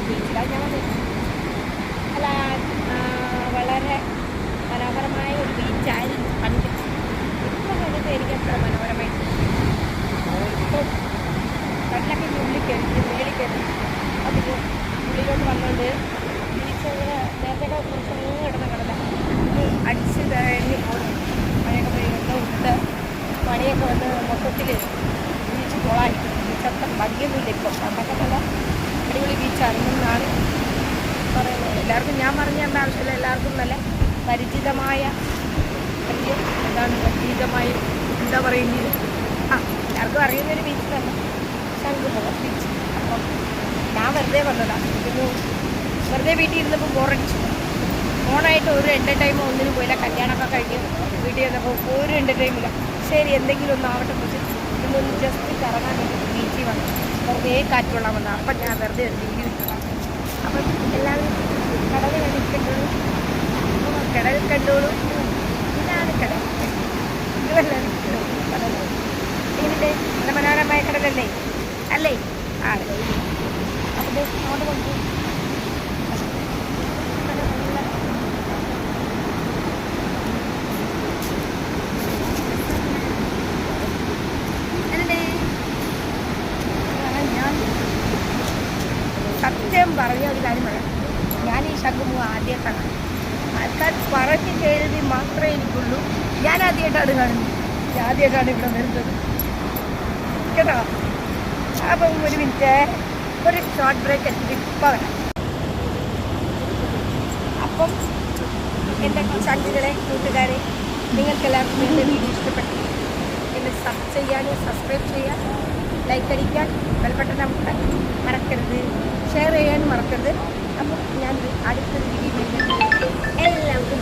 ബീച്ചിലാണ് ഞാൻ വന്നത്. അല്ല, വളരെ മനോഹരമായ ഒരു ബീച്ചായിരുന്നു പണ്ട്. ഇപ്പം കണ്ടിട്ട് എനിക്ക് അത്ര മനോഹരമായിട്ട് ഇപ്പം കടലൊക്കെ ഉള്ളിൽ കയറി മേളിൽ കയറി അതിന് ഉള്ളിലോട്ട് വന്നുകൊണ്ട് ബീച്ച് നേരത്തെ കുറച്ചൊന്നും കിടന്ന കടല അടിച്ച് കഴിഞ്ഞ് പോകുന്നു. മഴയൊക്കെ പെയ്യുന്ന ഇട്ട് മഴയൊക്കെ വന്ന് മൊത്തത്തിൽ ബീച്ച് കൊളായി. ബീച്ചത്ര ഭംഗിയൊന്നുമില്ല ഇപ്പം. പണ്ടൊക്കെ നല്ല അടിപൊളി ബീച്ചാണ് എന്നാണ് പറയുന്നത്. എല്ലാവർക്കും ഞാൻ പറഞ്ഞു തരേണ്ട ആവശ്യമില്ല. എല്ലാവർക്കും നല്ല പരിചിതമായ വലിയ പരിചിതമായ എന്താ പറയുന്നത്, എല്ലാവർക്കും അറിയുന്നൊരു ബീച്ച് തന്നെ ശംഖുമുഖം ബീച്ച്. അപ്പം ഞാൻ വെറുതെ വന്നതാണ്. പിന്നെ വെറുതെ വീട്ടിൽ ഇരുന്നപ്പോൾ ബോറടിച്ചു. ഓണായിട്ട് ഒരു എൻ്റർടൈമോ ഒന്നിനും പോയില്ല. കല്യാണമൊക്കെ കഴിഞ്ഞ് വീട്ടിൽ വന്നപ്പോൾ ഒരു എൻ്റർടൈമില്ല. ശരി, എന്തെങ്കിലും ഒന്നും ആവട്ടെ കുറിച്ച് ഇന്നൊന്ന് ജസ്റ്റ് കറങ്ങാൻ വേണ്ടി ബീച്ചിൽ വന്നു. വെറുതെ കാറ്റ് കൊള്ളാൻ വന്നത്. അപ്പം ഞാൻ വെറുതെ റിവ്യൂ ഇട്ടതാണ്. അപ്പം എല്ലാവരും കടൽ കണ്ടിട്ടുള്ളൂ, കടൽ കണ്ടോളൂ. ഇതാണ് കടൽ. ഇതുവല്ല കടൽ. ഇതിൻ്റെ നല്ല മനോഹരമായ കടലല്ലേ അല്ലേ? ആണ്. അപ്പം അങ്ങോട്ട് കൊണ്ടു സത്യം പറഞ്ഞ ഒരു കാര്യം പറയാം. ഞാൻ ഈ ശംഖുമുഖം ആദ്യമായിട്ടാണ്. ആൾക്കാർ പറഞ്ഞ് കേൾവി മാത്രമേ എനിക്കുള്ളൂ. ഞാൻ ആദ്യമായിട്ടാണ് കാണുന്നത്. ഞാൻ ആദ്യമായിട്ടാണ് ഇവിടെ വരുന്നത് കേട്ടോ. അപ്പം ഒരു മിനിറ്റ്, ഒരു ഷോർട്ട് ബ്രേക്ക് എടുത്തിട്ട് ഇപ്പോൾ വരാം. അപ്പം എൻ്റെ ചങ്കുകളെ, കൂട്ടുകാരെ, നിങ്ങൾക്കെല്ലാവർക്കും എൻ്റെ വീഡിയോ ഇഷ്ടപ്പെട്ടു. എന്നെ സബ്സ്ക്രൈബ് ചെയ്യാൻ, ലൈക്ക് അടിക്കാൻ, ബെൽബട്ടൺ അമർത്താൻ മറക്കരുത്. ഷെയർ ചെയ്യാനും മറക്കരുത്. അപ്പം ഞാൻ അടുത്തൊരു വീഡിയോ എല്ലാവർക്കും